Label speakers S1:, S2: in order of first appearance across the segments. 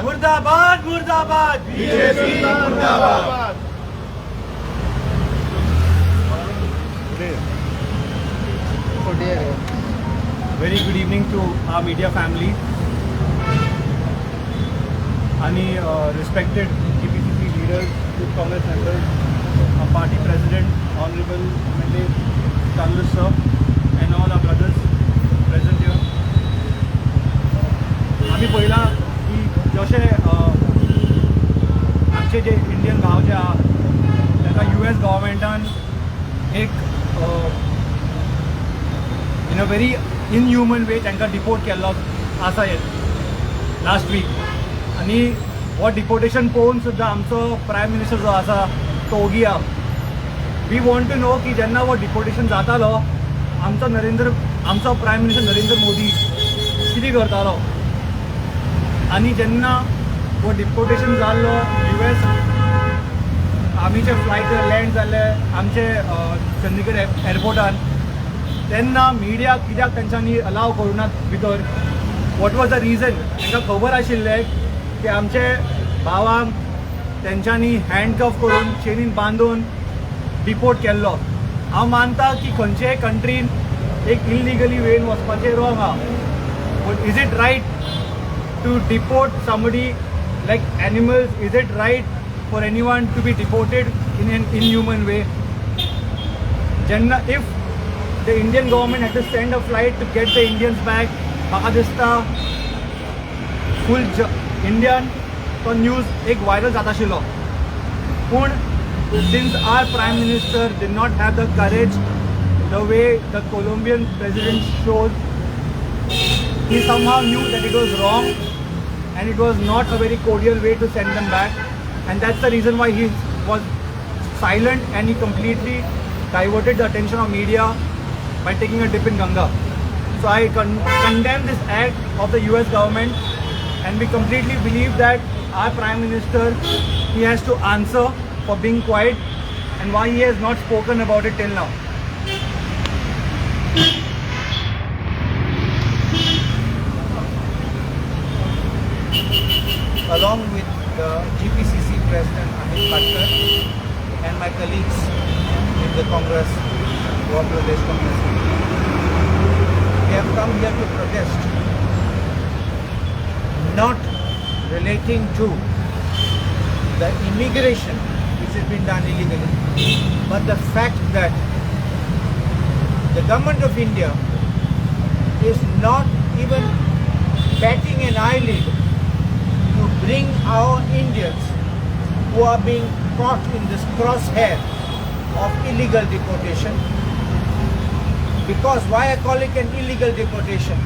S1: मुर्दाबाद मुर्दाबाद Very good evening to our media family and respected GPCC leaders, youth Congress members, our party president, Honorable MLA Congress sir, and all our brothers present here. आम्ही पहिला की जशे आमचे जे Indian भाव जे आहा ताका US गव्हर्मेंटान एक इन अ व्हेरी इनह्युमन वे तांकां डिपोर्ट केल्लो आसा लास्ट वीक आनी हो डिपोर्टेशन पळोवन सुद्दां आमचो प्रायम मिनिस्टर जो आसा तो ओगी आहा. वी वॉन्ट टू नो की जेन्ना हो डिपोर्टेशन जातालो आमचो प्रायम मिनिस्टर नरेंद्र मोदी कितें करतालो आनी जेन्ना हो डिपोर्टेशन जाल्लो US आमीचे फ्लायट लँड जाल्ले आमचे चंदीगड एअरपोर्टान तेन्ना मिडिया कित्याक तेंच्यांनी अलाव करुनात भितर. What was the region? तांकां खबर आशिल्लें की आमचे भावांक तेंच्यांनी हँडकफ करून चेनीन बांदून डिपोर्ट केल्लो. हांव मानता की खंयचेय कंट्रीन एक इल्लिगली वेन वचपाचें रॉंग आहा, but is it right to deport somebody like animals? Is it right for anyone to be deported in an inhuman way? If the Indian government had to send a flight to get the Indians back, Pakistan full Indian तो news एक viral जाता आशिल्लो. But since our prime minister did not have the courage the way the Colombian president showed, he somehow knew that it was wrong and it was not a very cordial way to send them back, and that's the reason why he was silent and he completely diverted the attention of media by taking a dip in Ganga. So I condemn this act of the US government, and we completely believe that our Prime Minister, he has to answer for being quiet and why he has not spoken about it till now.
S2: Along with the GPCC President Amit Khadkar and my colleagues in the Congress, Goa Pradesh Congress, we have come here to protest, not relating to the immigration which has been done illegally, but the fact that the government of India is not even batting an eyelid to bring our Indians who are being caught in this crosshair of illegal deportation. Because why I call it an illegal deportation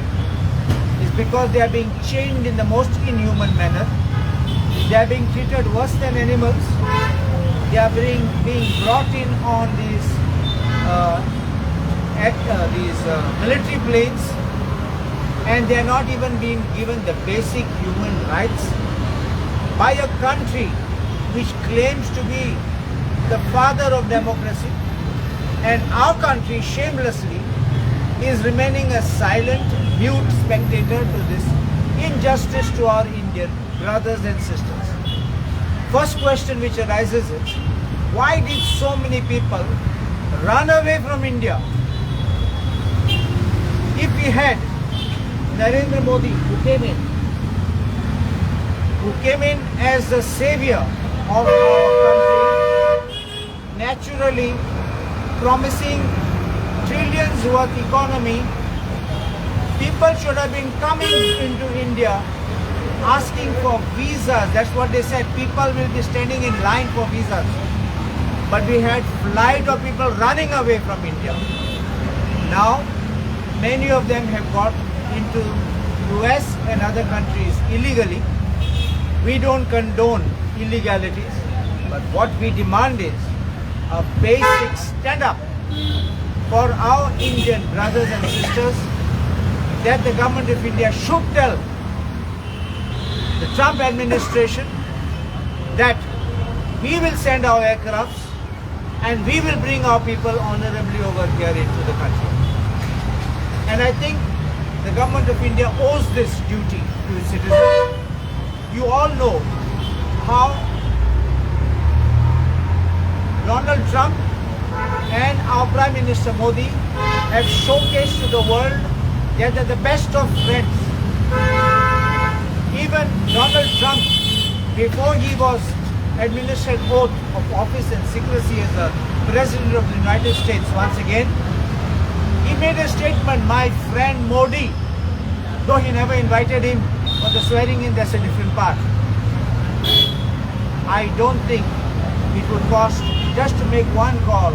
S2: is because they are being chained in the most inhuman manner. They are being treated worse than animals. They are being brought in on these military planes, and they are not even being given the basic human rights by a country which claims to be the father of democracy, and our country shamelessly is remaining a silent, mute spectator to this injustice to our Indian brothers and sisters. First question which arises is, why did so many people run away from India? If we had Narendra Modi who came in as the savior of our country, naturally promising trillions worth economy, people should have been coming into India asking for visas. That's what they said. People will be standing in line for visas. But we had flight of people running away from India. Now, many of them have got into US and other countries illegally. We don't condone illegalities, but what we demand is a basic stand-up for our Indian brothers and sisters, that the government of India should tell the Trump administration that we will send our aircrafts and we will bring our people honorably over here into the country. And I think the government of India owes this duty to its citizens. you all know how Donald Trump and our Prime Minister Modi have showcased to the world that they're the best of friends. Even Donald Trump, before he was administered oath of office and secrecy as the President of the United States once again, he made a statement, my friend Modi, though he never invited him for the swearing in, that's a different part. I don't think it would cost just to make one call.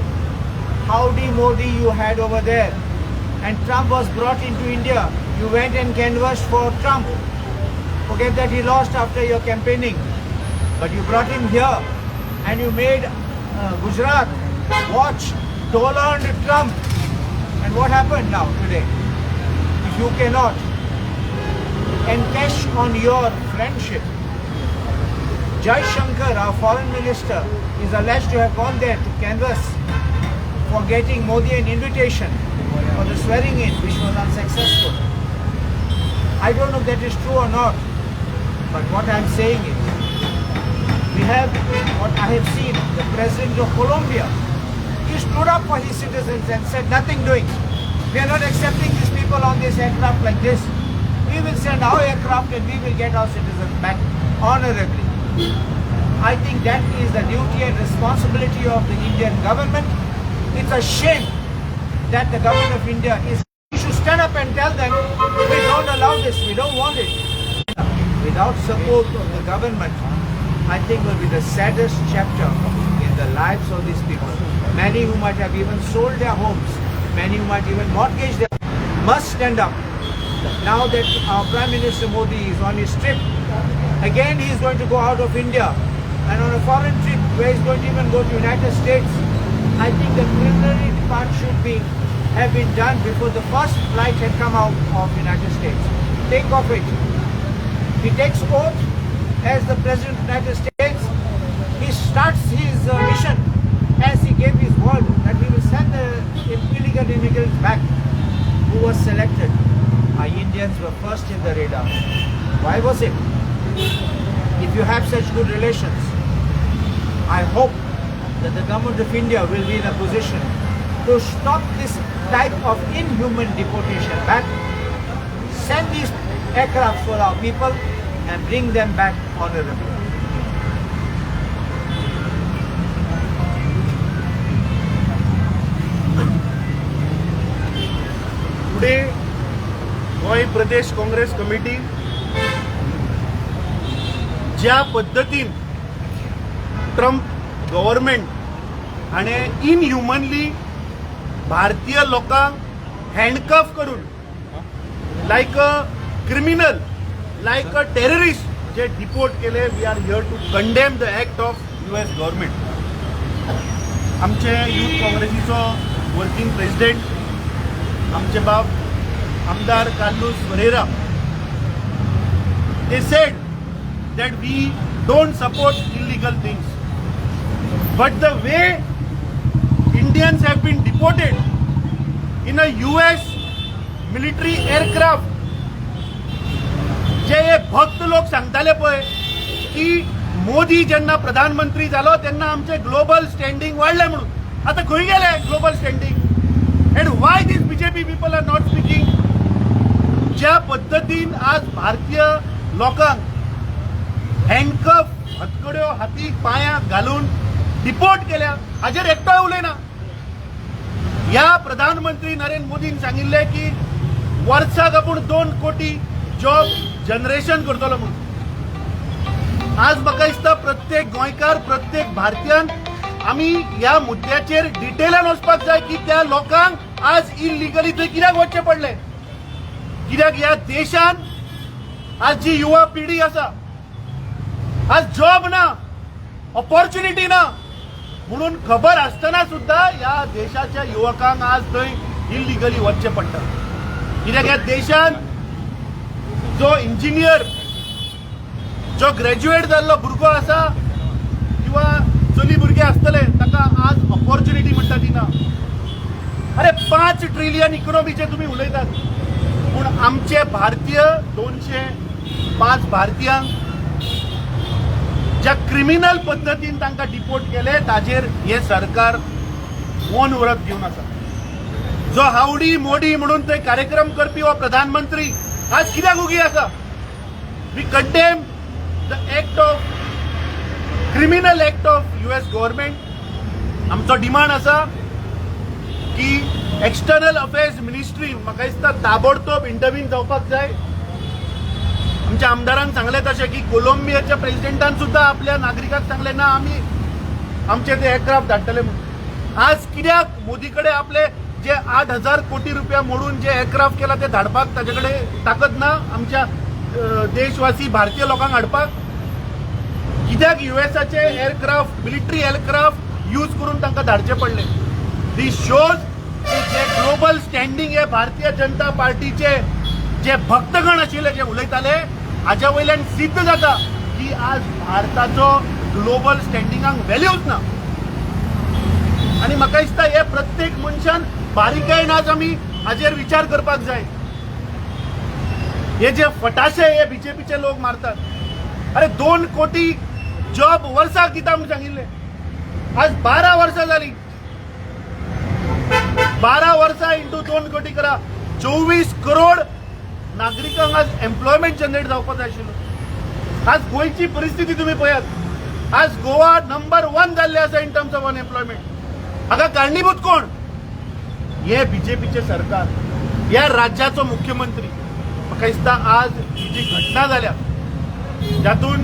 S2: Howdy Modi you had over there. And Trump was brought into India. You went and canvassed for Trump. Forget that he lost after your campaigning. But you brought him here and you made Gujarat watch Dolan Trump. And what happened now today? If you cannot encash on your friendship, Jai Shankar, our foreign minister, is alleged to have gone there to canvass for getting Modi an invitation for the swearing in, which was unsuccessful. I don't know if that is true or not, but what I am saying is, we have what I have seen, the President of Colombia. He stood up for his citizens and said, nothing doing. We are not accepting these people on this aircraft like this. We will send our aircraft and we will get our citizens back honorably. I think that is the duty and responsibility of the Indian government. It's a shame that the government of India is. We should stand up and tell them, we don't allow this, we don't want it. Without support of the government, I think will be the saddest chapter in the lives of these people. Many who might have even sold their homes, many who might even mortgage their must stand up. Now that our Prime Minister Modi is on his trip, again he is going to go out of India and on a foreign trip where he is going to even go to United States. I think the preliminary part should have been done before the first flight had come out of United States. Take off it. He takes oath as the President of the United States. He starts his mission as he gave his word that he will send the illegal immigrants back who was selected. Our Indians were first in the radar. Why was it? If you have such good relations, I hope that the government of India will be in a position to stop this type of inhuman deportation back, send these aircraft for our people and bring them back honorably.
S3: Today, गोय प्रदेश Congress committee ज्या पद्धतीन Trump government हाणे इनह्युमनली भारतीय लोकांक handcuff करून like a criminal like a terrorist जे deport केले, we are here to condemn the act of US government. आमचे यूथ काँग्रेसीचो वर्किंग प्रेसिडेंट आमचे बाब आमदार Carlos Ferreira, they said that we don't support illegal things, but the way Indians have been deported in a US military aircraft, जे हे भक्त लोक सांगताले पळय की मोदी जेन्ना प्रधानमंत्री जालो तेन्ना आमचे ग्लोबल स्टँडिंग वाडले म्हणून, आता खंय गेले global standing? And why this BJP people are not speaking? ज्या पद्धतीन आज भारतीय लोकांक हँडकफ, हतकड्यो हातीक पांयाक घालून डिपोर्ट केल्या, हाजेर एकटोय उलयना. ह्या प्रधानमंत्री नरेंद्र मोदीन सांगिल्ले की वर्साक आपूण 2 कोटी जॉब जनरेशन करतलो म्हणून. आज म्हाका दिसता प्रत्येक गोंयकार, प्रत्येक भारतीयान आमी ह्या मुद्द्याचेर डिटेलान वचपाक जाय की त्या लोकांक आज इलिगली थंय कित्याक वचचें पडलें. कित्याक ह्या देशान आज जी युवा पिढी आसा, आज जॉब ना, ऑपॉर्च्युनिटी ना, म्हणून खबर आसतना सुद्धा ह्या देशाच्या युवकांक आज थंय इलिगली वचचें पडटा. कित्याक ह्या देशान जो इंजिनियर, जो ग्रॅज्युएट जाल्लो भुरगो आसा किंवा चली भुरगे आसतले, ताका आज ऑपॉर्च्युनिटी म्हणटा ती ना. अरे 5 ट्रिलियन इकॉनॉमीचे तुम्ही उलयतात, पूण आमचे भारतीय 205 भारतीयांक ज्या क्रिमिनल पद्दतीन तांकां डिपोर्ट केले ताजेर हे सरकार मौन व्रत घेवन आसा. जो हावडी मोडी म्हणून थंय कार्यक्रम करपी हो प्रधानमंत्री आज कित्याक उगी आसा? We condemn the act of criminal act of US government. आमचो डिमांड आसा की एक्सटर्नल अफेअर्स मिनिस्ट्री म्हाका दिसता ताबडतोब इंटरव्हीन जावपाक जाय. आमच्या आमदारांक सांगले तशें की कोलंबियाच्या प्रेसिडेंटान सुद्धा आपल्या नागरिकांक सांगले ना आमी आमचे ते एअरक्राफ्ट धाडटले म्हणून. आज कित्याक मोदी कडेन आपले जे 8,000 कोटी रुपया मोडून जे एअरक्राफ्ट केला ते धाडपाक ताजे कडेन ताकद ना आमच्या देशवासी भारतीय लोकांक हाडपाक? कित्याक युएसाचे एअरक्राफ्ट मिलिटरी एअरक्राफ्ट यूज करून तांकां धाडचे पडले? दीस शोज की जे ग्लोबल स्टँडिंग हे भारतीय जनता पार्टीचे जे भक्तगण आशिल्ले जे उलयताले हाच्या वयल्यान सिद्ध जाता की आज भारताचो ग्लोबल स्टँडिंगाक व्हॅल्यूच ना. आनी म्हाका दिसता हे प्रत्येक मनशान बारीकायेन आज आमी हाजेर विचार करपाक जाय. हे जे फटाशे हे बीजेपीचे लोक मारतात. अरे 2 कोटी जॉब वर्साक दिता म्हणून सांगिल्ले. आज 12 वर्सां जाली. 12 वर्सां इंटू 2 कोटी करा 24 करोड नागरिकांक आज एम्प्लॉयमेंट जनरेट जावपाक जाय आशिल्लो. आज गोंयची परिस्थिती तुम्ही पळयात. आज गोवा नंबर 1 जाल्ले आसा इन टर्म्स ऑफ अनएम्प्लॉयमेंट. हाका कारणीभूत कोण? हे बीजेपीचे सरकार, ह्या राज्याचो मुख्यमंत्री. म्हाका दिसता आज ही जी घटना जाल्या जातून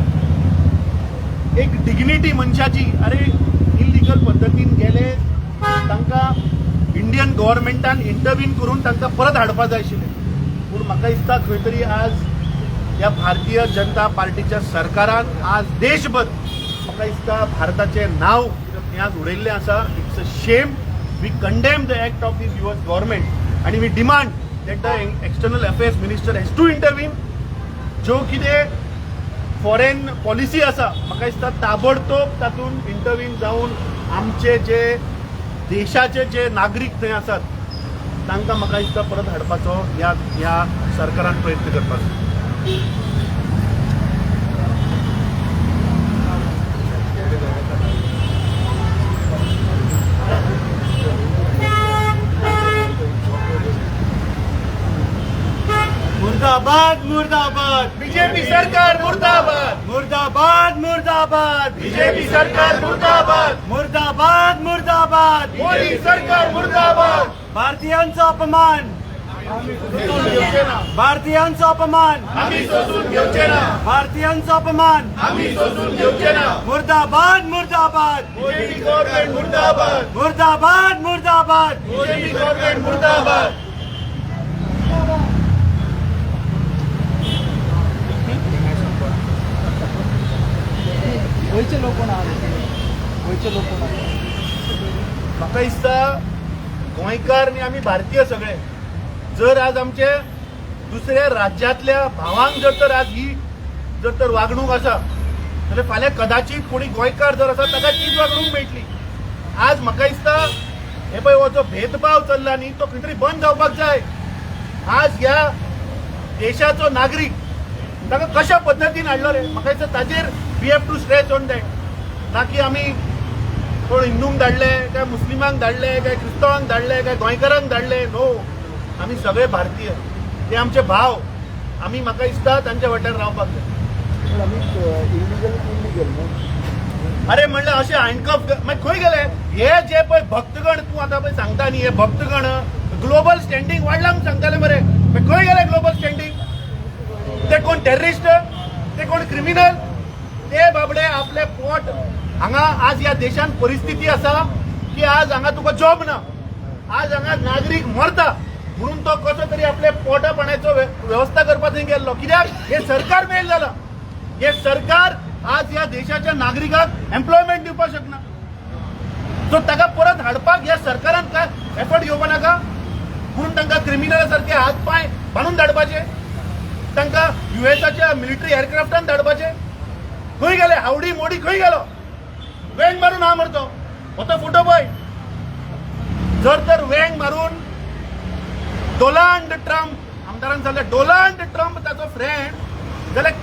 S3: एक डिग्निटी मनशाची अरे इलिगल पद्दतीन गेले तांकां इंडियन गव्हर्नमेंटान इंटरव्हीन करून तांकां परत हाडपाक जाय आशिल्लें. पूण म्हाका दिसता खंय तरी आज ह्या भारतीय जनता पार्टीच्या सरकारान आज देशभर म्हाका दिसता भारताचें नांव आज उडयल्लें आसा. It's a shame. We condemn the act of this US government आणि we demand that the external affairs minister has to intervene. ज्यो कितें फॉरेन पॉलिसी आसा म्हाका दिसता ताबडतोब तातूंत इंटरव्हीन जावन आमचे जे देशाचे जे नागरीक थंय आसात तांकां म्हाका दिसता परत हाडपाचो ह्या सरकारान प्रयत्न करपाचो.
S1: मुर्दाबाद मुर्दाबाद
S3: बीजेपी सरकार मुर्दाबाद.
S1: मुर्दाबाद मुर्दाबाद
S3: बीजेपी सरकार मुर्दाबाद.
S1: मुर्दाबाद मुर्दाबाद
S3: मोदी सरकार मुर्दाबाद.
S1: भारतीयांचा अपमान. भारतीयांचा अपमान.
S3: आम्ही सोसून घेवचे ना.
S1: भारतीयांचा अपमान.
S3: आम्ही सोसून घेवचे ना.
S1: मुर्दाबाद मुर्दाबाद
S3: बीजेपी गव्हर्नमेंट मुर्दाबाद.
S1: मुर्दाबाद मुर्दाबाद
S3: बीजेपी गव्हर्नमेंट मुर्दाबाद. म्हाका दिसता गोंयकार आनी आमी भारतीय सगळे जर आज आमचे दुसऱ्या राज्यांतल्या भावांक जर तर आज ही जर तर वागणूक आसा जाल्यार फाल्यां कदाचित कोणी गोंयकार जर आसा ताका तीच वागणूक मेळटली. आज म्हाका दिसता हे पळय हो जो भेदभाव चल्ला न्ही तो खंय तरी बंद जावपाक जाय. आज ह्या देशाचो नागरीक ताका कशा पद्दतीन हाडलो रे म्हाका दिसता ताजेर we have to stretch on that. ना की आमी कोण हिंदूंक धाडले काय मुस्लिमांक धाडले काय क्रिस्तांवांक धाडले काय गोंयकारांक धाडले. नो, आमी सगळे भारतीय. ते आमचे भाव. आमी म्हाका दिसता तांच्या वाट्यार रावपाक जाय. अरे म्हणल्यार अशें हँडकफ मागीर खंय गेले हे जे पळय भक्तगण तूं आतां पळय सांगता न्ही हे भक्तगण ग्लोबल स्टँडींग वाडला म्हणून सांगताले मरे. मागीर खंय गेले ग्लोबल स्टँडींग? ते कोण टेररिस्ट? ते कोण क्रिमिनल? ते बाबडे आपले पोट हांगा आज ह्या देशान परिस्थिती आसा की आज हांगा तुका जॉब ना. आज हांगा नागरीक मरता म्हणून तो कसो तरी आपले पोटा पाण्याचो व्यवस्था करपाक थंय गेल्लो. कित्याक हे सरकार फेल जाला. हे सरकार आज ह्या देशाच्या नागरिकांक एम्प्लॉयमेंट दिवपाक शकना. सो ताका परत हाडपाक ह्या सरकारान काय एफर्ट घेवपा नाका म्हणून तांकां क्रिमिनला सारखे हात पाय बांदून धाडपाचे. तांकां युएसाच्या मिलिटरी एअरक्राफ्टान धाडपाचे. खंय गेले हावडी मोडी? खंय गेलो? वेंग मारून हा मरतो. होतो फोटो पळय. जर तर वेंग मारून डोनाल्ड ट्रम्प आमदारान सांगले डोनाल्ड ट्रम्प ताचो फ्रेंड जाल्यार